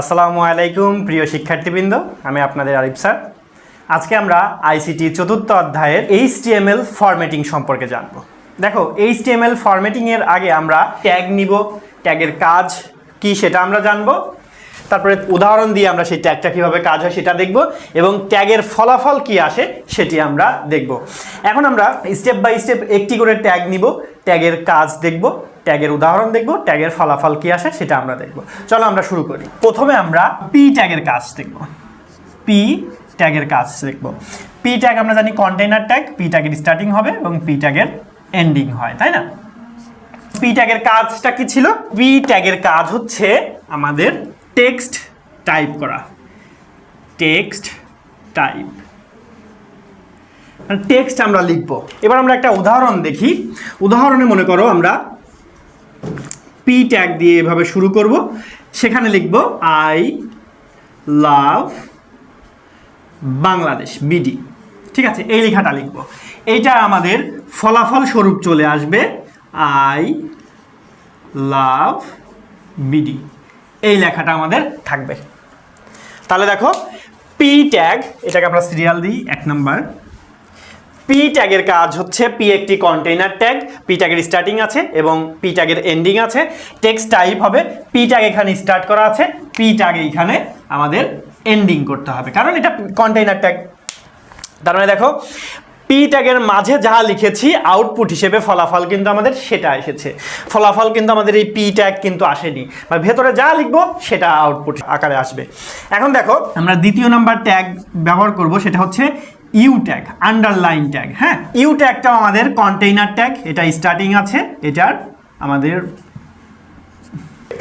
আসসালামু আলাইকুম প্রিয় শিক্ষার্থীবৃন্দ, আমি আপনাদের আরিফ স্যার। আজকে আমরা আইসিটি চতুর্থ অধ্যায়ের HTML ফরম্যাটিং সম্পর্কে জানব। দেখো, HTML ফরম্যাটিংয়ের আগে আমরা ট্যাগ নিব, ট্যাগের কাজ কি সেটা আমরা জানব। তারপরে উদাহরণ দিয়ে আমরা সেই ট্যাগটা কীভাবে কাজ হয় সেটা দেখব, এবং ট্যাগের ফলাফল কি আসে সেটি আমরা দেখব। এখন আমরা স্টেপ বাই স্টেপ একটি করে ট্যাগ নিব, ট্যাগের কাজ দেখব, ট্যাগের উদাহরণ দেখব, ট্যাগের ফলাফল কি আসে সেটা আমরা দেখব। চলো আমরা শুরু করি। প্রথমে আমরা পি ট্যাগের কাজ দেখব। পি ট্যাগের কাজ দেখব। পি ট্যাগ আমরা জানি কন্টেইনার ট্যাগ, পি ট্যাগের স্টার্টিং হবে এবং পি ট্যাগের এন্ডিং হয়, তাই না? পি ট্যাগের কাজটা কি ছিল? পি ট্যাগের কাজ হচ্ছে আমাদের টেক্সট টাইপ করা। টেক্সট টাইপ টেক্সট আমরা লিখব। এবার আমরা একটা উদাহরণ দেখি। উদাহরণে মনে করো আমরা পি ট্যাগ দিয়ে এভাবে শুরু করব। সেখানে লিখব আই লাভ বাংলাদেশ বিডি। ঠিক আছে, এই লেখাটা লিখব। এইটা আমাদের ফলাফল স্বরূপ চলে আসবে আই লাভ বিডি। এই লেখাটা আমাদের থাকবে। তাহলে দেখো, পি ট্যাগ, এটাকে আমরা সিরিয়াল দিই 1 নম্বর। পি ট্যাগের কাজ হচ্ছে, পি একটি কন্টেইনার ট্যাগ, পি ট্যাগের স্টার্টিং আছে এবং পি ট্যাগের এন্ডিং আছে। টেক্সট টাইপ হবে, পি ট্যাগ এখানে স্টার্ট করা আছে, পি ট্যাগ এইখানে আমাদের এন্ডিং করতে হবে, কারণ এটা কন্টেইনার ট্যাগ। তার মানে দেখো, পি ট্যাগের মাঝে যা লিখেছি আউটপুট হিসেবে ফলাফল কিন্তু আমাদের সেটা এসেছে। ফলাফল কিন্তু আমাদের এই পি ট্যাগ কিন্তু আসেনি, বা ভেতরে যা লিখবো সেটা আউটপুট আকারে আসবে। এখন দেখো, আমরা দ্বিতীয় নাম্বার ট্যাগ ব্যবহার করব, সেটা হচ্ছে ইউ ট্যাগ, আন্ডারলাইন ট্যাগ। হ্যাঁ, ইউ ট্যাগটাও আমাদের কন্টেইনার ট্যাগ, এটা স্টার্টিং আছে, এটার আমাদের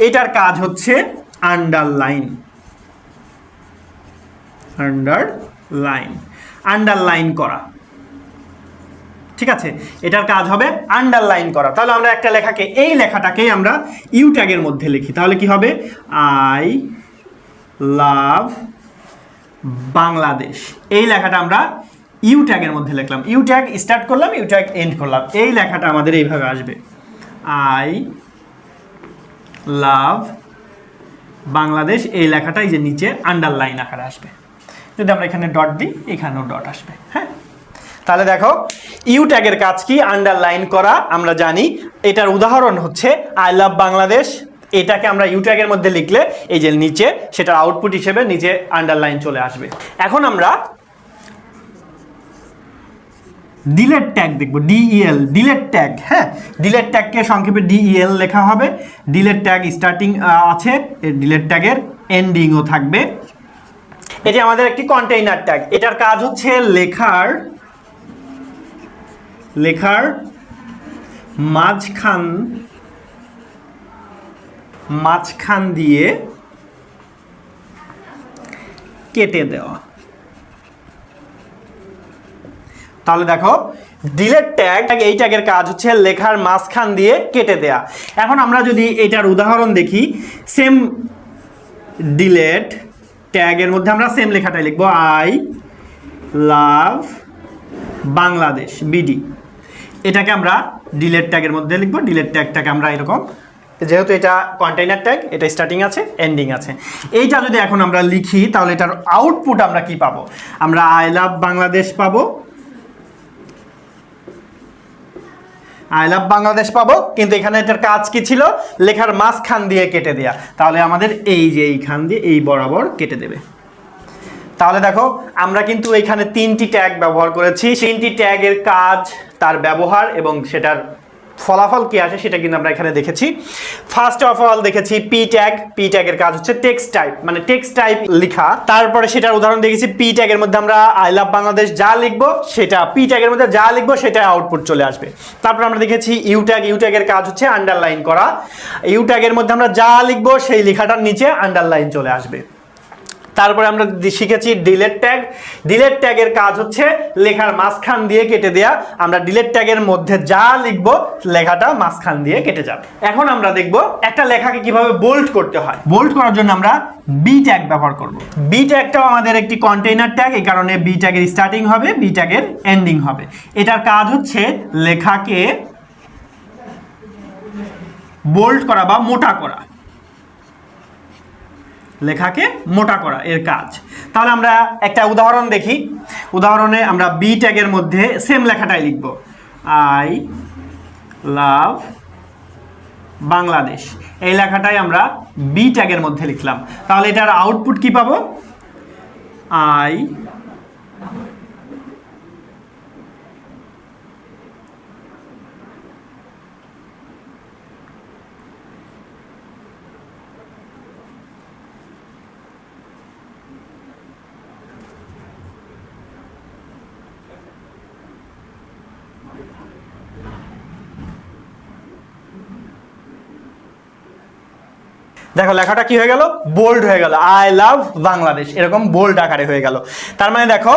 এটার কাজ হচ্ছে আন্ডারলাইন। আন্ডারলাইন করা। ঠিক আছে, এটার কাজ হবে আন্ডারলাইন করা। তাহলে আমরা একটা লেখাকে, এই লেখাটাকেই আমরা ইউ ট্যাগের মধ্যে লিখি, তাহলে কি হবে? I love Bangladesh. এই লেখাটা আমরা ইউ ট্যাগের মধ্যে লিখলাম। ইউ ট্যাগ স্টার্ট করলাম, ইউ ট্যাগ এন্ড করলাম। এই লেখাটা আমাদের এইভাবে আসবে, আই লাভ বাংলাদেশ। এই লেখাটাই যে নিচে আন্ডারলাইন আকারে আসবে। যদি আমরা এখানে ডট দিই, এখানেও ডট আসবে। হ্যাঁ, তাহলে দেখো, ইউ ট্যাগের কাজ কি? আন্ডারলাইন করা। আমরা জানি এটার উদাহরণ হচ্ছে আই লাভ বাংলাদেশ। এটাকে আমরা ইউ ট্যাগের মধ্যে লিখলে এই যে নিচে সেটার আউটপুট হিসেবে নিচে আন্ডারলাইন চলে আসবে। এখন আমরা ডিলেট ট্যাগ দেখব, ডিইএল, ডিলেট ট্যাগ। হ্যাঁ, ডিলেট ট্যাগকে সংক্ষেপে ডিইএল লেখা হবে। ডিলেট ট্যাগ স্টার্টিং আছে, ডিলেট ট্যাগের এন্ডিংও থাকবে। এই যে আমাদের একটি কন্টেইনার ট্যাগ, এটার কাজ হচ্ছে লেখার মাঝখান দিয়ে কেটে দেওয়া। তাহলে দেখো, ডিলেট ট্যাগ, এই ট্যাগের কাজ হচ্ছে লেখার মাঝখান দিয়ে কেটে দেয়া। এখন আমরা যদি এটার উদাহরণ দেখি, সেম ডিলেট ট্যাগের মধ্যে আমরা সেম লেখাটাই লিখবো, আই লাভ বাংলাদেশ বিডি। এটাকে আমরা ডিলেট ট্যাগের মধ্যে লিখবো। ডিলেট ট্যাগটাকে আমরা এরকম, যেহেতু এটা কন্টেইনার ট্যাগ, এটা স্টার্টিং আছে, এন্ডিং আছে। এইটা যদি এখন আমরা লিখি, তাহলে এটার আউটপুট আমরা কি পাবো? আমরা আই লাভ বাংলাদেশ পাবো, আই লাভ বাংলাদেশ পাবো। কিন্তু এখানে এটার কাজ কি ছিল? লেখার মাঝখান দিয়ে কেটে দেয়া। তাহলে আমাদের এই যে এইখান দিয়ে এই বরাবর কেটে দেবে। তাহলে দেখো, আমরা কিন্তু এখানে 3টি ট্যাগ ব্যবহার করেছি। 3টি ট্যাগের কাজ, তার ব্যবহার এবং সেটার ফলাফল কি আসে সেটা কিন্তু আমরা এখানে দেখেছি। ফার্স্ট অফ অল দেখেছি পি ট্যাগ। পি ট্যাগের কাজ হচ্ছে টেক্সট টাইপ, মানে টেক্সট টাইপ লেখা। তারপরে সেটার উদাহরণ দেখেছি, পি ট্যাগের মধ্যে আমরা আই লাভ বাংলাদেশ যা লিখবো সেটা, পি ট্যাগের মধ্যে যা লিখবো সেটা আউটপুট চলে আসবে। তারপর আমরা দেখেছি ইউ ট্যাগ। ইউ ট্যাগের কাজ হচ্ছে আন্ডারলাইন করা। ইউ ট্যাগের মধ্যে আমরা যা লিখবো সেই লেখাটার নিচে আন্ডারলাইন চলে আসবে। তারপরে আমরা শিখেছি ডিলেট ট্যাগ। ডিলেট ট্যাগের কাজ হচ্ছে লেখার মাঝখান দিয়ে কেটে দেয়া। আমরা ডিলেট ট্যাগের মধ্যে যা লিখব লেখাটা মাঝখান দিয়ে কেটে যাবে। এখন আমরা দেখব একটা লেখাকে কিভাবে বোল্ড করতে হয়। বোল্ড করার জন্য আমরা বি ট্যাগ ব্যবহার করব। বি ট্যাগটাও আমাদের একটি কন্টেইনার ট্যাগ, এই কারণে বি ট্যাগের স্টার্টিং হবে, বি ট্যাগের এন্ডিং হবে। এটার কাজ হচ্ছে লেখাকে বোল্ড করা বা মোটা করা। লেখাকে মোটা করা এর কাজ। তাহলে আমরা একটা উদাহরণ দেখি। উদাহরণে আমরা বি ট্যাগের মধ্যে সেম লেখাটাই লিখব, আই লাভ বাংলাদেশ। এই লেখাটাই আমরা বি ট্যাগের মধ্যে লিখলাম। তাহলে এটার আউটপুট কি পাবো? আই দেখো লেখাটা কি হয়ে গেল? বোল্ড হয়ে গেল, আই লাভ বাংলাদেশ, এরকম বোল্ড আকারে হয়ে গেল। তার মানে দেখো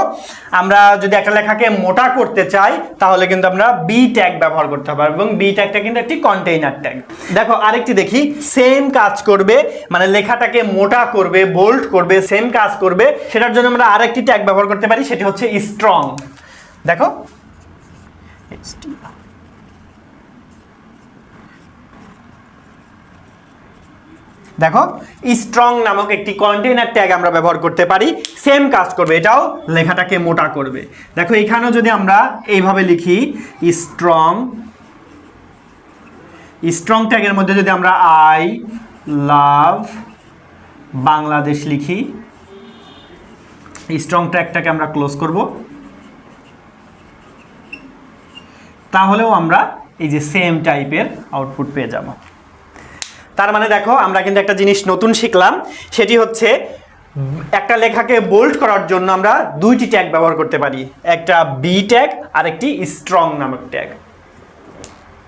আমরা যদি একটা লেখাকে মোটা করতে চাই তাহলে কিন্তু আমরা বি ট্যাগ ব্যবহার করতে হবে, এবং বি ট্যাগটা কিন্তু একটি কন্টেইনার ট্যাগ। দেখো আরেকটি দেখি, সেম কাজ করবে, মানে লেখাটাকে মোটা করবে, বোল্ড করবে, সেম কাজ করবে, সেটার জন্য আমরা আরেকটি ট্যাগ ব্যবহার করতে পারি, সেটি হচ্ছে স্ট্রং। দেখো দেখো স্ট্রং নামক একটি কন্টেইনার ট্যাগ আমরা ব্যবহার করতে পারি, সেম কাজ করবে, এটাও লেখাটাকে মোটা করবে। দেখো এখানেও যদি আমরা এইভাবে লিখি স্ট্রং, স্ট্রং ট্যাগের মধ্যে যদি আমরা আই লাভ বাংলাদেশ লিখি, স্ট্রং ট্যাগটাকে আমরা ক্লোজ করব, তাহলেও আমরা এই যে সেম টাইপের আউটপুট পেয়ে যাব। তার মানে দেখো আমরা কিন্তু একটা জিনিস নতুন শিখলাম, সেটি হচ্ছে একটা লেখাকে বোল্ড করার জন্য আমরা দুইটি ট্যাগ ব্যবহার করতে পারি, একটা বি ট্যাগ আর একটি স্ট্রং নামক ট্যাগ।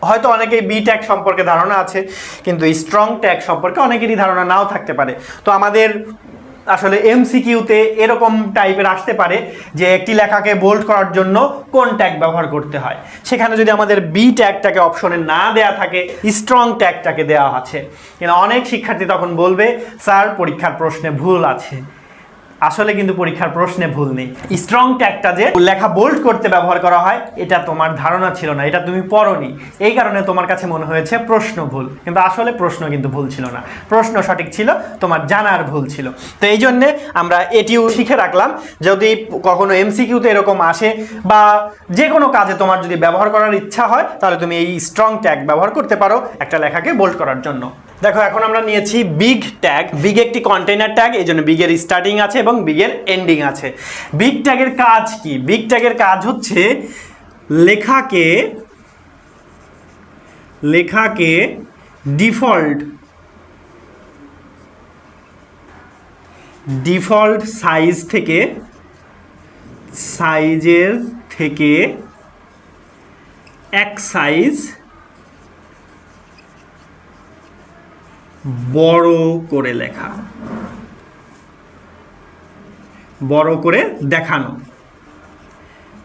হয়তো অনেকেই বি ট্যাগ সম্পর্কে ধারণা আছে, কিন্তু স্ট্রং ট্যাগ সম্পর্কে অনেকেরই ধারণা নাও থাকতে পারে। তো আমাদের আসলে এমসিকিউতে এরকম টাইপের আসতে পারে যে একটি লেখাকে বোল্ড করার জন্য কোন ট্যাগ ব্যবহার করতে হয়, সেখানে যদি আমাদের বি ট্যাগটাকে অপশনে না দেয়া থাকে, স্ট্রং ট্যাগটাকে দেওয়া আছে, কিন্তু অনেক শিক্ষার্থী তখন বলবে স্যার পরীক্ষার প্রশ্নে ভুল আছে। আসলে কিন্তু পরীক্ষার প্রশ্নে ভুল নেই। স্ট্রং ট্যাগটা যে লেখা বোল্ড করতে ব্যবহার করা হয় এটা তোমার ধারণা ছিল না, এটা তুমি পড়োনি, এই কারণে তোমার কাছে মনে হয়েছে প্রশ্ন ভুল, কিন্তু আসলে প্রশ্ন কিন্তু ভুল ছিল না, প্রশ্ন সঠিক ছিল, তোমার জানার ভুল ছিল। তো এই জন্যে আমরা এটিও শিখে রাখলাম, যদি কখনো এমসিকিউতে এরকম আসে বা যে কোনো কাজে তোমার যদি ব্যবহার করার ইচ্ছা হয় তাহলে তুমি এই স্ট্রং ট্যাগ ব্যবহার করতে পারো একটা লেখাকে বোল্ড করার জন্য। দেখো এখন আমরা নিয়েছি বিগ ট্যাগ। বিগ একটি কন্টেইনার ট্যাগ, এই জন্য বিগের স্টার্টিং আছে এবং বিগের এন্ডিং আছে। বিগ ট্যাগের কাজ কি? বিগ ট্যাগের কাজ হচ্ছে লেখাকে ডিফল্ট সাইজের থেকে এক সাইজ বড় করে লেখা, বড় করে দেখানো।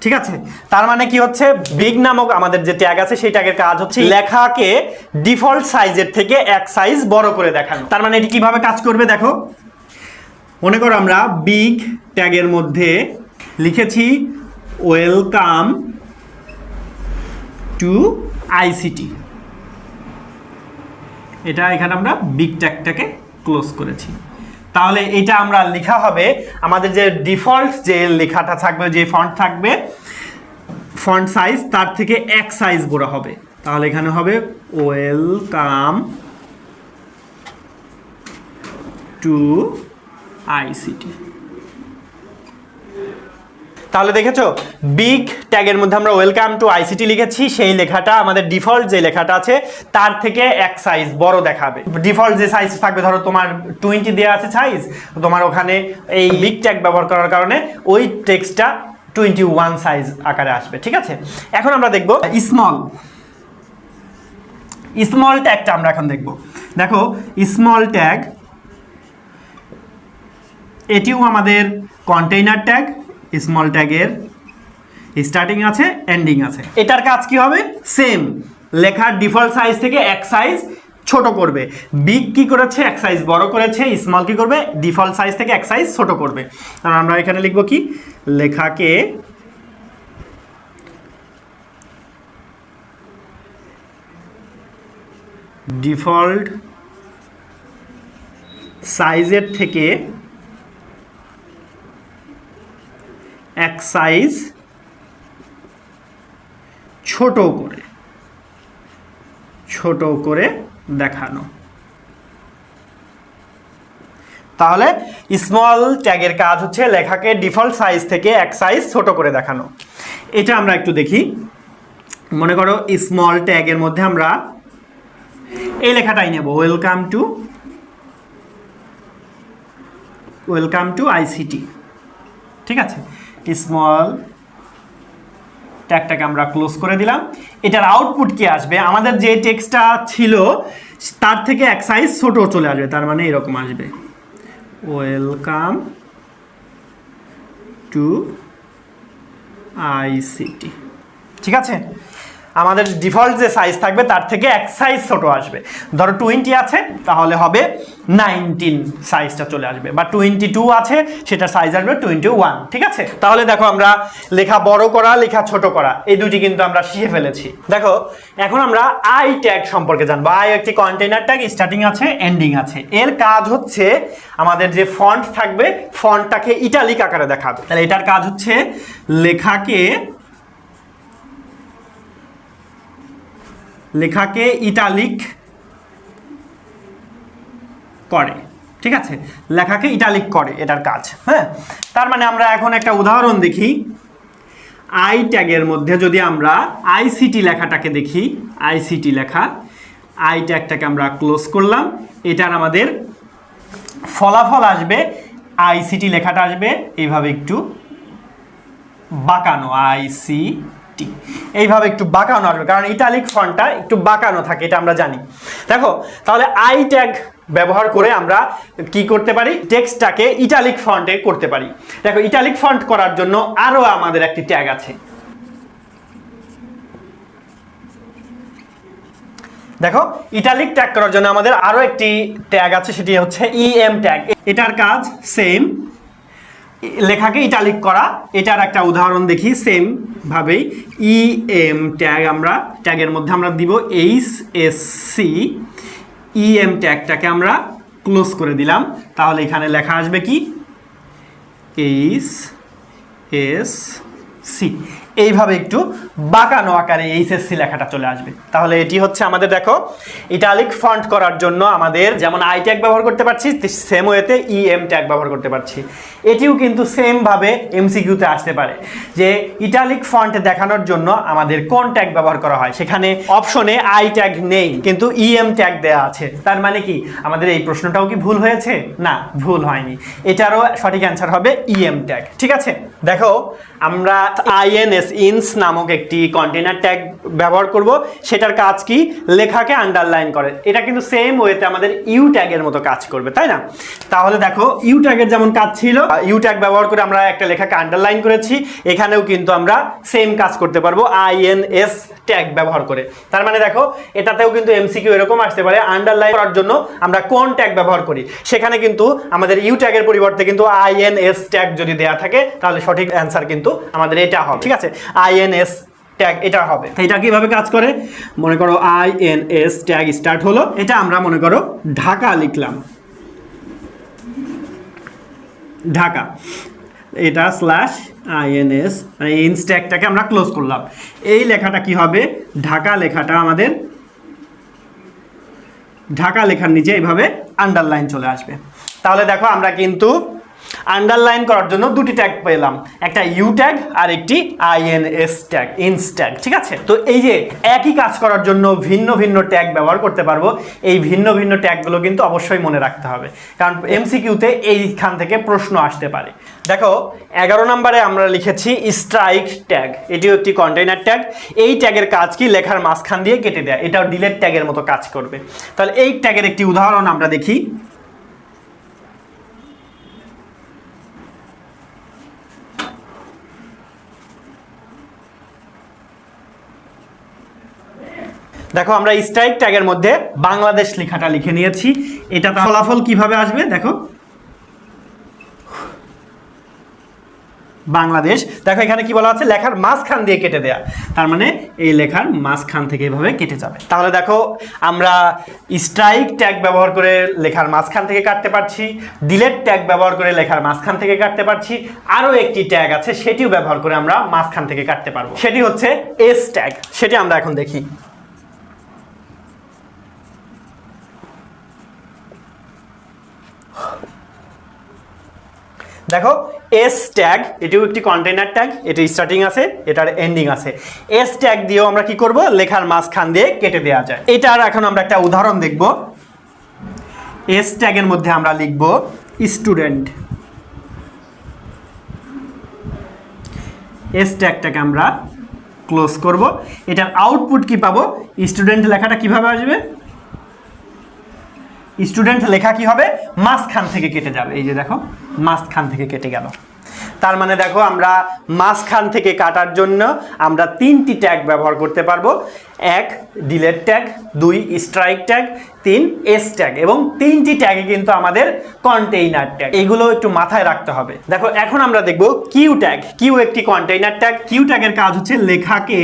ঠিক আছে, তার মানে কি হচ্ছে, বিগ নামক আমাদের যে ট্যাগ আছে সেই ট্যাগের কাজ হচ্ছে লেখাকে ডিফল্ট সাইজের থেকে এক সাইজ বড় করে দেখানো। তার মানে এটি কিভাবে কাজ করবে দেখো, মনে করো আমরা বিগ ট্যাগের মধ্যে লিখেছি ওয়েলকাম টু আইসিটি, এটা এখানে আমরা বিগ ট্যাগটাকে ক্লোজ করেছি। তাহলে এটা আমরা লেখা হবে, আমাদের যে ডিফল্ট যে লেখাটা থাকবে, যে ফন্ট থাকবে, ফন্ট সাইজ তার থেকে এক সাইজ বড় হবে। তাহলে এখানে হবে ওয়েলকাম টু আইসিটি। তাহলে দেখেছো বিগ ট্যাগের মধ্যে আমরা ওয়েলকাম টু আইসিটি লিখেছি, সেই লেখাটা আমাদের ডিফল্ট যে লেখাটা আছে তার থেকে এক সাইজ বড় দেখাবে। ডিফল্ট যে সাইজ থাকবে, ধরো তোমার 20 দেওয়া আছে সাইজ, তোমার ওখানে এই বিগ ট্যাগ ব্যবহার করার কারণে ওই টেক্সটটা 21 সাইজ আকারে আসবে। ঠিক আছে, এখন আমরা দেখব স্মল ট্যাগটা আমরা এখন দেখব। দেখো স্মল ট্যাগ, এটিও আমাদের কন্টেইনার ট্যাগ। স্মল ট্যাগের স্টার্টিং আছে, এন্ডিং আছে। এটার কাজ কি হবে? সেম, লেখার ডিফল্ট সাইজ থেকে এক সাইজ ছোট করবে। বিগ কি করেছে? এক সাইজ বড় করেছে। স্মল কি করবে? ডিফল্ট সাইজ থেকে এক সাইজ ছোট করবে। আর আমরা এখানে লিখব কি, লেখাকে ডিফল্ট সাইজের থেকে এক সাইজ ছোট করে দেখানো। তাহলে স্মল ট্যাগের কাজ হচ্ছে লেখাকে ডিফল্ট সাইজ থেকে এক সাইজ ছোট করে দেখানো। এটা আমরা একটু দেখি। মনে করো স্মল ট্যাগের মধ্যে আমরা এই লেখাটাই নেব, ওয়েলকাম টু আইসিটি। ঠিক আছে, স্মল ট্যাগটাকে আমরা ক্লোজ করে দিলাম। এটার আউটপুট কি আসবে? আমাদের যে টেক্সটটা ছিল তার থেকে এক সাইজ ছোট চলে আসবে, তার মানে এরকম আসবে, ওয়েলকাম টু আইসিটি। ঠিক আছে, আমাদের ডিফল্ট যে সাইজ থাকবে তার থেকে এক সাইজ ছোট আসবে। ধরো 20 আছে, তাহলে হবে 19 সাইজটা চলে আসবে, বা 22 আছে, সেটা সাইজ আসবে 21। ঠিক আছে, তাহলে দেখো আমরা লেখা বড় করা, লেখা ছোট করা, এই দুটি কিন্তু আমরা শিখে ফেলেছি। দেখো এখন আমরা আই ট্যাগ সম্পর্কে জানবো। আই একটি কন্টেইনার ট্যাগ, স্টার্টিং আছে, এন্ডিং আছে। এর কাজ হচ্ছে আমাদের যে ফন্ট থাকবে, ফন্টটাকে ইটালিক আকারে দেখাবে। তাহলে এটার কাজ হচ্ছে লেখাকে ইটালিক করে। ঠিক আছে, লেখাকে ইটালিক করে এটার কাজ। হ্যাঁ, তার মানে আমরা এখন একটা উদাহরণ দেখি। আই ট্যাগের মধ্যে যদি আমরা আইসিটি লেখাটাকে দেখি, আইসিটি লেখা, আই ট্যাগটাকে আমরা ক্লোজ করলাম। এটার আমাদের ফলাফল আসবে, আইসিটি লেখাটা আসবে এইভাবে একটু বাঁকানো, আইসিটি এইভাবে একটু বাঁকানো আসবে, কারণ ইটালিক ফন্টটা একটু বাঁকানো থাকে, এটা আমরা জানি। দেখো, তাহলে আই ট্যাগ ব্যবহার করে আমরা কি করতে পারি? টেক্সটটাকে ইটালিক ফন্টে করতে পারি। দেখো, ইটালিক ফন্ট করার জন্য আরো আমাদের একটি ট্যাগ আছে। দেখো, ইটালিক ট্যাগ করার জন্য আমাদের আরো একটি ট্যাগ আছে, সেটি হচ্ছে ইএম ট্যাগ। এটার কাজ সেম, লেখাকে ইটালিক করা। এটার একটা উদাহরণ দেখি। সেম ভাবেই ইএম ট্যাগ, আমরা ট্যাগের মধ্যে আমরা দিব HSC, ইএম ট্যাগটাকে আমরা ক্লোজ করে দিলাম। তাহলে এখানে লেখা আসবে কি? HSC, এইভাবে একটু বাঁকানো আকারে HSC লেখাটা চলে আসবে। তাহলে এটি হচ্ছে আমাদের, দেখো, ইটালিক ফন্ট করার জন্য আমাদের যেমন আই ট্যাগ ব্যবহার করতে পারছি, সেম ওয়েতে ইএম ট্যাগ ব্যবহার করতে পারছি। এটিও কিন্তু সেম ভাবে এমসিকিউতে আসতে পারে যে ইটালিক ফন্ট দেখানোর জন্য আমাদের কোন ট্যাগ ব্যবহার করা হয়। সেখানে অপশনে আই ট্যাগ নেই, কিন্তু ইএম ট্যাগ দেওয়া আছে। তার মানে কি আমাদের এই প্রশ্নটাও কি ভুল হয়েছে? না, ভুল হয়নি। এটারও সঠিক অ্যান্সার হবে ইএম ট্যাগ। ঠিক আছে, দেখো আমরা INS ইনস নামক একটি কন্টেইনার ট্যাগ ব্যবহার করব। সেটার কাজ কি? লেখাকে আন্ডারলাইন করে। এটা কিন্তু সেম ওয়েতে আমাদের ইউ ট্যাগের মতো কাজ করবে, তাই না? তাহলে দেখো, ইউ ট্যাগের যেমন কাজ ছিল, ইউ ট্যাগ ব্যবহার করে আমরা একটা লেখাকে আন্ডারলাইন করেছি, এখানেও কিন্তু আমরা সেম কাজ করতে পারবো INS ট্যাগ ব্যবহার করে। তার মানে দেখো, এটাতেও কিন্তু এমসিকিউ এরকম আসতে পারে, আন্ডারলাইন করার জন্য আমরা কোন ট্যাগ ব্যবহার করি। সেখানে কিন্তু আমাদের ইউ ট্যাগের পরিবর্তে কিন্তু INS ট্যাগ যদি দেয়া থাকে, তাহলে সঠিক অ্যান্সার কিন্তু আমাদের এটা হবে। ঠিক আছে, INS ট্যাগ এটা হবে। এটা কিভাবে কাজ করে? মনে করো INS ট্যাগ স্টার্ট হলো, এটা আমরা মনে করো ঢাকা লিখলাম, ঢাকা, এটা /INS, মানে ইনস ট্যাগটাকে আমরা ক্লোজ করলাম। এই লেখাটা কি হবে? ঢাকা লেখাটা আমাদের ঢাকা লেখার নিচে এইভাবে আন্ডারলাইন চলে আসবে। তাহলে দেখো, আমরা কিন্তু আন্ডারলাইন করার জন্য দুটি ট্যাগ পেলাম, একটা ইউ ট্যাগ আর একটি INS ট্যাগ, ইনস ট্যাগ। ঠিক আছে, তো এই যে একই কাজ করার জন্য ভিন্ন ভিন্ন ট্যাগ ব্যবহার করতে পারবো, এই ভিন্ন ভিন্ন ট্যাগগুলো কিন্তু অবশ্যই মনে রাখতে হবে, কারণ এমসিকিউতে এইখান থেকে প্রশ্ন আসতে পারে। দেখো, 11 নম্বরে আমরা লিখেছি স্ট্রাইক ট্যাগ। এটিও একটি কন্টেইনার ট্যাগ। এই ট্যাগের কাজ কি? লেখার মাঝখান দিয়ে কেটে দেয়। এটাও ডিলেট ট্যাগের মতো কাজ করবে। তাহলে এই ট্যাগের একটি উদাহরণ আমরা দেখি। দেখো, আমরা স্ট্রাইক ট্যাগের মধ্যে বাংলাদেশ লেখাটা লিখে নিয়েছি। এটা ফলাফল কিভাবে আসবে? দেখো, বাংলাদেশ। দেখো, এখানে কি বলা আছে? লেখার মাঝখান দিয়ে কেটে দেয়া। তার মানে এই লেখার মাঝখান থেকে এভাবে কেটে যাবে। তাহলে দেখো আমরা স্ট্রাইক ট্যাগ ব্যবহার করে লেখার মাঝখান থেকে কাটতে পারছি, ডিলেট ট্যাগ ব্যবহার করে লেখার মাঝখান থেকে কাটতে পারছি, আরও একটি ট্যাগ আছে সেটিও ব্যবহার করে আমরা মাঝখান থেকে কাটতে পারবো, সেটি হচ্ছে এস ট্যাগ। সেটি আমরা এখন দেখি। দেখো এস ট্যাগ, এটিও একটি কন্টেইনার ট্যাগ, এটি স্টার্টিং আছে, এটার এন্ডিং আছে। এস ট্যাগ দিয়েও আমরা কি করব, লেখার মাঝখান দিয়ে কেটে দেওয়া যায়। এটার এখন আমরা একটা উদাহরণ দেখব। এস ট্যাগের মধ্যে আমরা লিখব স্টুডেন্ট। এস ট্যাগটাকে আমরা ক্লোজ করব। এটার আউটপুট কি পাবো, স্টুডেন্ট লেখাটা কিভাবে আসবে, স্টুডেন্ট লেখা কি হবে, মাঝখান থেকে কেটে যাবে। এই যে দেখো মাঝখান থেকে কেটে গেল। তার মানে দেখো আমরা মাঝখান থেকে কাটার জন্য আমরা 3টি ট্যাগ ব্যবহার করতে পারবো। 1 delete tag, 2 strike tag, 3 S tag, এবং 3টি ট্যাগে কিন্তু আমাদের কন্টেইনার ট্যাগ। এগুলো একটু মাথায় রাখতে হবে। দেখো এখন আমরা দেখব কিউ ট্যাগ। কিউ একটি কন্টেইনার ট্যাগ। কিউ ট্যাগের কাজ হচ্ছে লেখাকে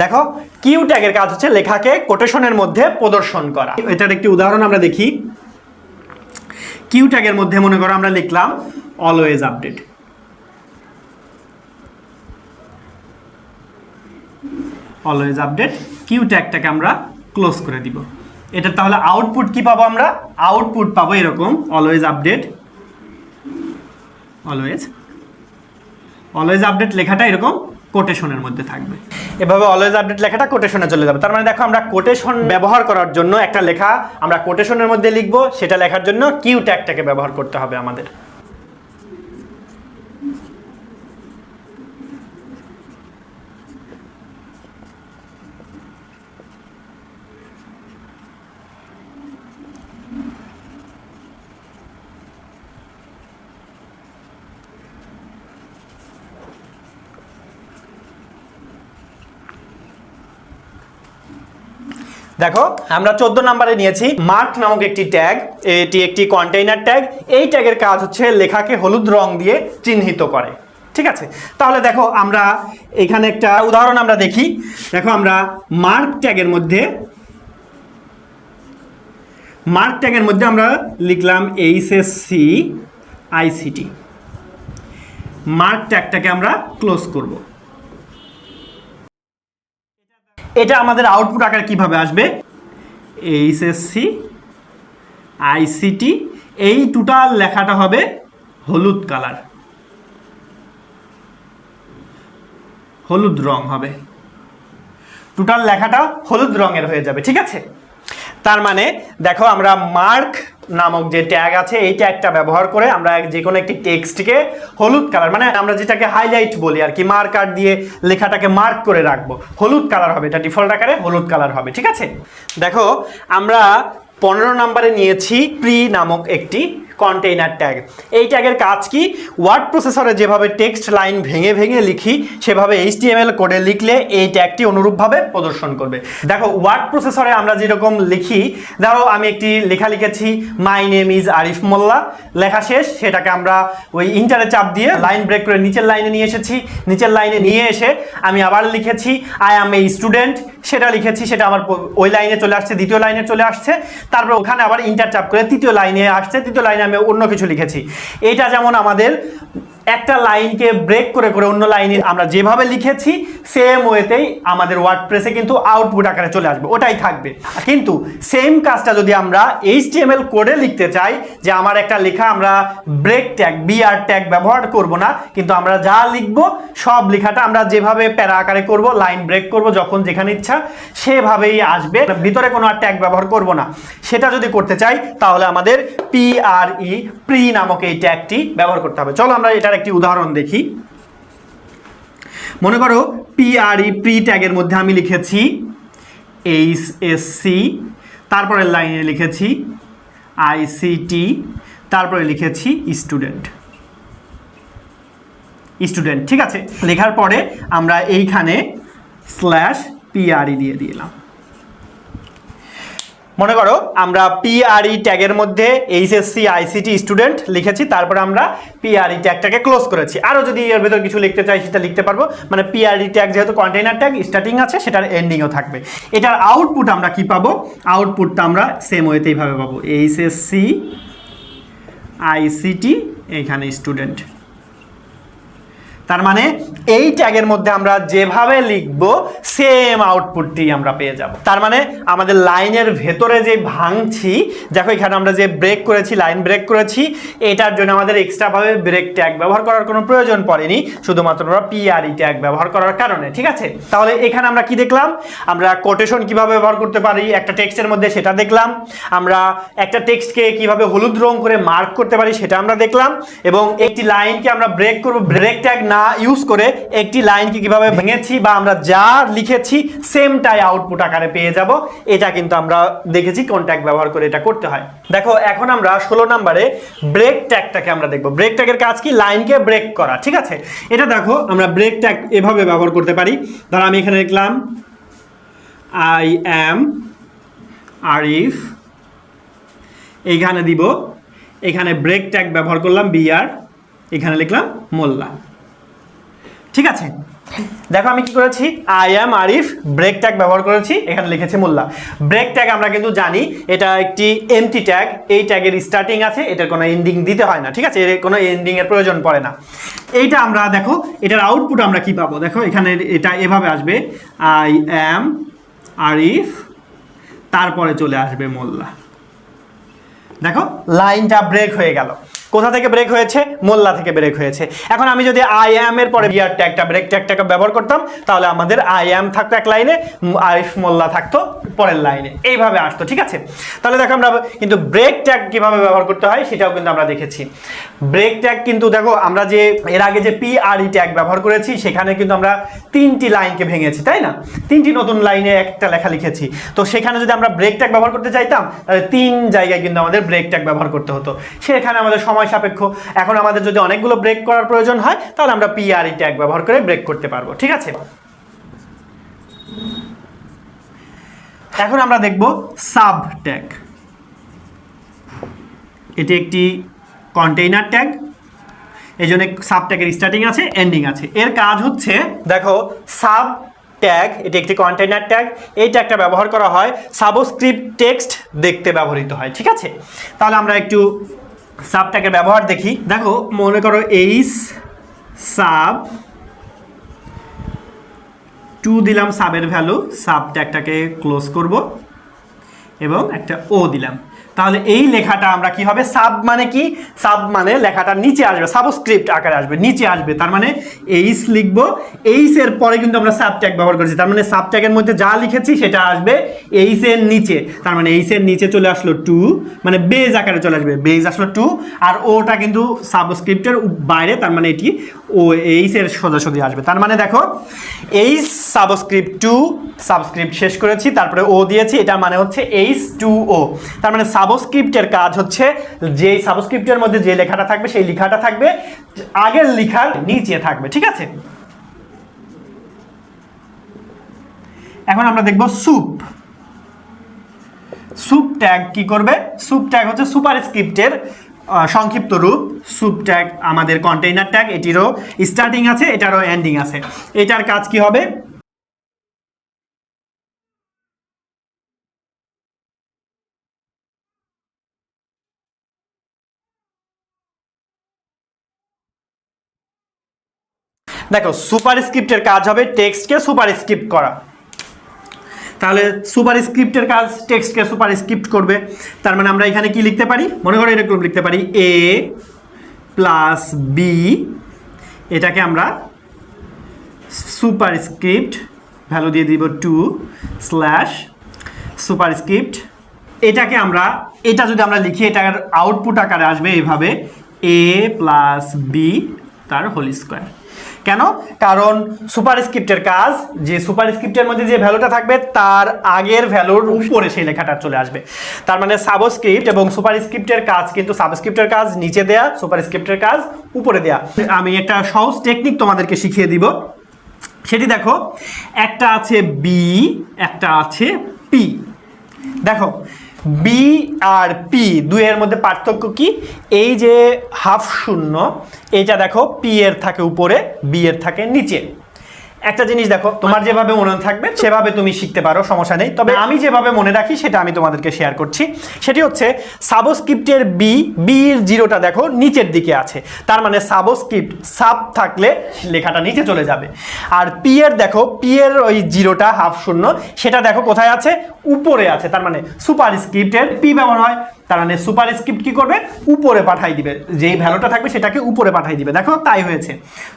দেখো কিউ ট্যাগের কাজ হচ্ছে লেখাকে কোটেশনের মধ্যে প্রদর্শন করা। এটার একটি উদাহরণ আমরা দেখি। কিউ ট্যাগের মধ্যে মনে করো আমরা লিখলাম always update. Always update, Q ট্যাগটাকে আমরা ক্লোজ করে দিব। এটা তাহলে আউটপুট কি পাবো, আমরা আউটপুট পাবো এরকম অলওয়েজ আপডেট। অলওয়েজ আপডেট লেখাটা এরকম কোটেশনের মধ্যে থাকবে। এভাবে অলওয়েজ আপডেট লেখাটা কোটেশনে চলে যাবে। তার মানে দেখো আমরা কোটেশন ব্যবহার করার জন্য একটা লেখা আমরা কোটেশনের মধ্যে লিখব, সেটা লেখার জন্য কিউ ট্যাগটাকে ব্যবহার করতে হবে আমাদের। দেখো আমরা 14 নম্বরে নিয়েছি মার্ক নামক একটি ট্যাগ। এটি একটি কন্টেইনার ট্যাগ। এই ট্যাগের কাজ হচ্ছে লেখাকে হলুদ রং দিয়ে চিহ্নিত করে। ঠিক আছে, তাহলে দেখো আমরা এখানে একটা উদাহরণ আমরা দেখি। দেখো আমরা মার্ক ট্যাগের মধ্যে আমরা লিখলাম এইচএসসি আইসিটি। মার্ক ট্যাগটাকে আমরা ক্লোজ করব। এটা আমাদের আউটপুট আকারে কিভাবে আসবে, এইচএসসি আইসিটি, এই টোটাল লেখাটা হবে হলুদ কালার, হলুদ রং হবে, টোটাল লেখাটা হলুদ রঙের হয়ে যাবে। ঠিক আছে, তার মানে দেখো আমরা মার্ক নামক যে ট্যাগ আছে এই ট্যাগটা ব্যবহার করে আমরা যে কোনো একটি টেক্সটকে হলুদ কালার, মানে আমরা যেটাকে হাইলাইট বলি আর কি, মার্কার দিয়ে লেখাটাকে মার্ক করে রাখবো, হলুদ কালার হবে, এটা ডিফল্ট আকারে হলুদ কালার হবে। ঠিক আছে, দেখো আমরা 15 নম্বরে নিয়েছি প্রি নামক একটি কন্টেইনার ট্যাগ। এই ট্যাগের কাজ কি, ওয়ার্ড প্রসেসরে যেভাবে টেক্সট লাইন ভেঙে ভেঙে লিখি সেভাবে HTML কোডে লিখলে এই ট্যাগটি অনুরূপভাবে প্রদর্শন করবে। দেখো ওয়ার্ড প্রসেসরে আমরা যেরকম লিখি, ধরো আমি একটি লেখা লিখেছি মাই নেম ইজ আরিফ মোল্লা, লেখা শেষ, সেটাকে আমরা ওই ইন্টারে চাপ দিয়ে লাইন ব্রেক করে নিচের লাইনে নিয়ে এসেছি। নিচের লাইনে নিয়ে এসে আমি আবার লিখেছি আই অ্যাম এ স্টুডেন্ট, সেটা লিখেছি, সেটা আমার ওই লাইনে চলে আসছে, দ্বিতীয় লাইনে চলে আসছে। তারপর ওখানে আবার ইন্টার চাপ করে তৃতীয় লাইনে আসছে, তৃতীয় লাইনে আমি অন্য কিছু লিখেছি। এটা যেমন আমাদের একটা লাইনকে ব্রেক করে করে অন্য লাইনে আমরা যেভাবে লিখেছি সেম ওয়েতেই আমাদের ওয়ার্ডপ্রেসে কিন্তু আউটপুট আকারে চলে আসবে, ওটাই থাকবে। কিন্তু সেম কাজটা যদি আমরা HTML কোডে লিখতে চাই, যে আমার একটা লেখা আমরা ব্রেক ট্যাগ BR ট্যাগ ব্যবহার করব না, কিন্তু আমরা যা লিখবো সব লেখাটা আমরা যেভাবে প্যারা আকারে করব, লাইন ব্রেক করব যখন যেখানে ইচ্ছা সেভাবেই আসবে, ভিতরে কোনো আর ট্যাগ ব্যবহার করব না। সেটা যদি করতে চাই তাহলে আমাদের প্রি নামক এই ট্যাগটি ব্যবহার করতে হবে। চলো আমরা এটার একটি উদাহরণ দেখি। মনে করো প্রি ট্যাগের মধ্যে আমি লিখেছি এইচএসসি, তারপরে লাইনে লিখেছি আইসিটি, তারপরে লিখেছি স্টুডেন্ট। ঠিক আছে, লেখার পরে আমরা এইখানে /PRE দিয়ে দিলাম। মনে করো আমরা পিআরই ট্যাগের মধ্যে এইচএসসি আইসিটি স্টুডেন্ট লিখেছি, তারপরে আমরা পিআরই ট্যাগটাকে ক্লোজ করেছি। আরও যদি এর ভেতর কিছু লিখতে চাই সেটা লিখতে পারবো, মানে পিআরই ট্যাগ যেহেতু কন্টেইনার ট্যাগ স্টার্টিং আছে সেটার এন্ডিংও থাকবে। এটার আউটপুট আমরা কি পাবো? আউটপুটটা আমরা সেম ওয়েতে এইভাবে পাবো, এইচএসসি আইসিটি এইখানে স্টুডেন্ট। তার মানে এই ট্যাগের মধ্যে আমরা যেভাবে লিখব সেম আউটপুটটি আমরা পেয়ে যাব। তার মানে আমাদের লাইনের ভেতরে যে ভাঙছি, দেখো এখানে আমরা যে ব্রেক করেছি, লাইন ব্রেক করেছি, এটার জন্য আমাদের এক্সট্রাভাবে ব্রেক ট্যাগ ব্যবহার করার কোনো প্রয়োজন পড়েনি, শুধুমাত্র আমরা পিআরই ট্যাগ ব্যবহার করার কারণে। ঠিক আছে, তাহলে এখানে আমরা কি দেখলাম? আমরা কোটেশন কিভাবে ব্যবহার করতে পারি একটা টেক্সটের মধ্যে সেটা দেখলাম, আমরা একটা টেক্সটকে কিভাবে হলুদ রং করে মার্ক করতে পারি সেটা আমরা দেখলাম, এবং একটি লাইনকে আমরা ব্রেক করব ব্রেক ট্যাগ না ইউজ করে একটি লাইনকে কিভাবে ভেঙেছি বা আমরা যা লিখেছি সেমটাই আউটপুট আকারে পেয়ে যাব। এটা কিন্তু আমরা দেখেছি কোন ট্যাগ ব্যবহার করে এটা করতে হয়। দেখো এখন আমরা 16 নম্বরে ব্রেক ট্যাগটাকে আমরা দেখব। ব্রেক ট্যাগের কাজ কি? লাইনকে ব্রেক করা। ঠিক আছে, এটা দেখো আমরা ব্রেক ট্যাগ এভাবে ব্যবহার করতে পারি। ধর আমি এখানে লিখলাম আই অ্যাম আরিফ, এইখানে দিব, এখানে ব্রেক ট্যাগ ব্যবহার করলাম বিআর, এখানে লিখলাম মোল্লা। ঠিক আছে, দেখো আমি কি করেছি? I am Arif, break tag ব্যবহার করেছি, এখানে লিখেছি মোল্লা। ব্রেক ট্যাগ আমরা কিন্তু জানি এটা একটি এমটি ট্যাগ, এই ট্যাগের স্টার্টিং আছে, এটার কোনো এন্ডিং দিতে হয় না। ঠিক আছে, এর কোনো এন্ডিং এর প্রয়োজন পড়ে না। এইটা আমরা দেখো এটার আউটপুট আমরা কি পাবো? দেখো এখানে এটা এভাবে আসবে, আই অ্যাম আরিফ, তারপরে চলে আসবে মোল্লা। দেখো লাইনটা ব্রেক হয়ে গেল। কোথা থেকে ব্রেক হয়েছে? মোল্লা থেকে ব্রেক হয়েছে। এখন আমি যদি আই অ্যাম এর পরে বিআর ট্যাগটা ব্রেক ট্যাগটাকে ব্যবহার করতাম, তাহলে আমাদের আই অ্যাম থাকতো এক লাইনে, আরিফ মোল্লা থাকতো পরের লাইনে, এইভাবে আসতো। ঠিক আছে, তাহলে দেখো আমরা কিন্তু ব্রেক ট্যাগ কিভাবে ব্যবহার করতে হয় সেটাও কিন্তু আমরা দেখেছি। ব্রেক ট্যাগ কিন্তু দেখো আমরা যে এর আগে যে পিআরই ট্যাগ ব্যবহার করেছি সেখানে কিন্তু আমরা 3টি লাইনকে ভেঙেছি, তাই না? 3টি নতুন লাইনে একটা লেখা লিখেছি। তো সেখানে যদি আমরা ব্রেক ট্যাগ ব্যবহার করতে চাইতাম তাহলে 3 জায়গায় কিন্তু আমাদের ব্রেক ট্যাগ ব্যবহার করতে হতো, সেখানে আমাদের সময় সাপেক্ষ। এখন আমাদের যদি অনেকগুলো ব্রেক করার প্রয়োজন হয় তাহলে আমরা পিআরই ট্যাগ ব্যবহার করে ব্রেক করতে পারবো। ঠিক আছে, এখন আমরা দেখব সাব ট্যাগ। এটি একটি কন্টেইনার ট্যাগ, এই জন্য সাব ট্যাগের স্টার্টিং আছে, এন্ডিং আছে। এর কাজ হচ্ছে, দেখো সাব ট্যাগ এটি একটি কন্টেইনার ট্যাগ, এই ট্যাগটা ব্যবহার করা হয় সাবস্ক্রিপ্ট টেক্সট দেখতে ব্যবহৃত হয়। ঠিক আছে, তাহলে আমরা একটু সাব ট্যাগের ব্যবহার দেখি। দেখো মনে করো এইচ সাব 2 দিলাম সাবের ভ্যালু, সাব ট্যাগটাকে ক্লোজ করব এবং একটা ও দিলাম। তাহলে এই লেখাটা আমরা কি হবে? সাব মানে কি? সাব মানে লেখাটা নিচে আসবে, সাবস্ক্রিপ্ট আকারে আসবে, নিচে আসবে। তার মানে এইচ লিখবো, এইচ এর পরে কিন্তু আমরা সাব ট্যাগ ব্যবহার করেছি, তার মানে সাব ট্যাগের মধ্যে যা লিখেছি সেটা আসবে এইচ এর নিচে। তার মানে এইচ এর নিচে চলে আসলো 2, মানে বেজ আকারে চলে আসবে, বেজ আসলো 2, আর ওটা কিন্তু সাবস্ক্রিপ্টের বাইরে, তার মানে এটি ও এইচ এর সোজাসুজি আসবে। তার মানে দেখো এইচ সাবস্ক্রিপ্ট 2, সাবস্ক্রিপ্ট শেষ করেছি, তারপরে ও দিয়েছি, এটা মানে হচ্ছে H2O। তার মানে সাবস্ক্রিপ্টের কাজ হচ্ছে যে সাবস্ক্রিপ্টের মধ্যে যে লেখাটা থাকবে সেই লেখাটা থাকবে আগের লেখার নিচে থাকবে। ঠিক আছে, এখন আমরা দেখব সুপ। সুপ ট্যাগ কি করবে? সুপ ট্যাগ হচ্ছে সুপারস্ক্রিপ্টের সংক্ষিপ্ত রূপ। সুপ ট্যাগ আমাদের কন্টেইনার ট্যাগ, এটিরও স্টার্টিং আছে, এটারও এন্ডিং আছে। এটার কাজ কি হবে? দেখো সুপারস্ক্রিপ্টের কাজ হবে টেক্সটকে সুপারস্ক্রিপ্ট করা। তাহলে সুপারস্ক্রিপ্টের কাজ টেক্সটকে সুপারস্ক্রিপ্ট করবে। তার মানে আমরা এখানে কি লিখতে পারি? মনে করো এরকম লিখতে পারি a প্লাস b, এটাকে আমরা সুপারস্ক্রিপ্ট ভ্যালু দিয়ে দিব 2 সুপারস্ক্রিপ্ট। এটাকে আমরা, এটা যদি আমরা লিখি এটার আউটপুট আকারে আসবে এইভাবে a প্লাস b তার হোল স্কোয়ার। কেন? কারণ সুপারস্ক্রিপ্টের কাজ, যে সুপারস্ক্রিপ্টের মধ্যে যে ভ্যালুটা থাকবে তার আগের ভ্যালুর উপরে সেই লেখাটা চলে আসবে। তার মানে সাবস্ক্রিপ্ট এবং সুপারস্ক্রিপ্টের কাজ কিন্তু সাবস্ক্রিপ্টের কাজ নিচে দেয়া, সুপারস্ক্রিপ্টের কাজ উপরে দেয়া। আমি একটা সহজ টেকনিক তোমাদেরকে শিখিয়ে দিব, সেটি দেখো। একটা আছে বি, একটা আছে পি। দেখো বি আর পি দুইয়ের মধ্যে পার্থক্য কি? এই যে হাফ শূন্য, এইটা দেখো পি এর থাকে উপরে, বি এর থাকে নিচে। একটা জিনিস দেখো, তোমার যেভাবে মনে থাকবে সেভাবে তুমি শিখতে পারো, সমস্যা নেই। তবে আমি যেভাবে মনে রাখি সেটা আমি তোমাদেরকে শেয়ার করছি। সেটি হচ্ছে সাবস্ক্রিপ্টের বির জিরোটা দেখো নিচের দিকে আছে, তার মানে সাবস্ক্রিপ্ট সাব থাকলে লেখাটা নিচে চলে যাবে। আর পি এর দেখো, পি এর ওই জিরোটা হাফ শূন্য, সেটা দেখো কোথায় আছে? উপরে আছে, তার মানে সুপারস্ক্রিপ্টের পি ব্যবহার হয়, তার মানে সুপারস্ক্রিপ্ট কি করবে? উপরে পাঠাই দিবে, যেই ভ্যালুটা থাকবে সেটাকে উপরে পাঠাই দিবে। দেখো তাই হয়েছে,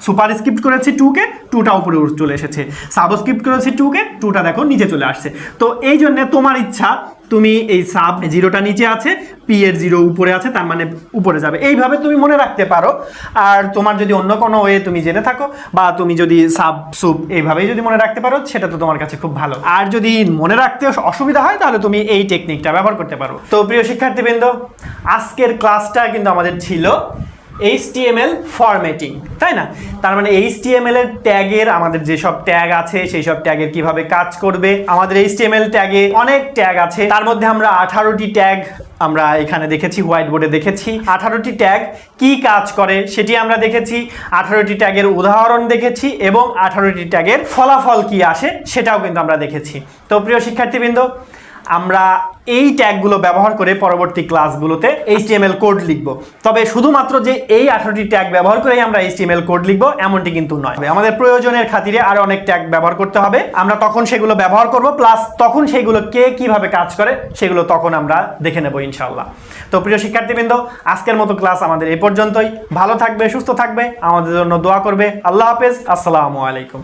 সুপারস্ক্রিপ্ট করেছি 2কে, 2টা উপরে চলে এসেছে, সাবস্ক্রিপ্ট করেছি 2কে, 2টা দেখো নিচে চলে আসছে। তো এই জন্য তোমার ইচ্ছা, তুমি এই সাব জিরোটা নিচে আছে, পি এর জিরো উপরে আছে, তার মানে উপরে যাবে, এইভাবে তুমি মনে রাখতে পারো। আর তোমার যদি অন্য কোনো ওয়ে তুমি জেনে থাকো, বা তুমি যদি সাব সুপ এইভাবেই যদি মনে রাখতে পারো, সেটা তো তোমার কাছে খুব ভালো। আর যদি মনে রাখতে অসুবিধা হয় তাহলে তুমি এই টেকনিকটা ব্যবহার করতে পারো। তো প্রিয় শিক্ষার্থীবৃন্দ, আজকের ক্লাসটা কিন্তু আমাদের ছিল HTML ফরম্যাটিং, তাই না? তার মানে HTML এর ট্যাগের, আমাদের যেসব ট্যাগ আছে সেই সব ট্যাগের কিভাবে কাজ করবে। আমাদের HTML ট্যাগে অনেক ট্যাগ আছে, তার মধ্যে আমরা 18টি ট্যাগ আমরা এখানে দেখেছি, হোয়াইট বোর্ডে দেখেছি। 18টি ট্যাগ কি কাজ করে সেটি আমরা দেখেছি, 18টি ট্যাগের উদাহরণ দেখেছি, এবং 18টি ট্যাগের ফলাফল কি আসে সেটাও কিন্তু আমরা দেখেছি। তো প্রিয় শিক্ষার্থীবৃন্দ, আমরা এই ট্যাগগুলো ব্যবহার করে পরবর্তী ক্লাসগুলোতে HTML কোড লিখব। তবে শুধুমাত্র যে এই 18টি ট্যাগ ব্যবহার করেই আমরা HTML কোড লিখব এমনটি কিন্তু নয়, আমাদের প্রয়োজনের খাতিরে আরো অনেক ট্যাগ ব্যবহার করতে হবে। আমরা তখন সেগুলো ব্যবহার করব, প্লাস তখন সেগুলো কে কিভাবে কাজ করে সেগুলো তখন আমরা দেখে নেব ইনশাআল্লাহ। তো প্রিয় শিক্ষার্থীবৃন্দ, আজকের মতো ক্লাস আমাদের এই পর্যন্তই। ভালো থাকবে, সুস্থ থাকবে, আমাদের জন্য দোয়া করবে। আল্লাহ হাফেজ, আসসালামু আলাইকুম।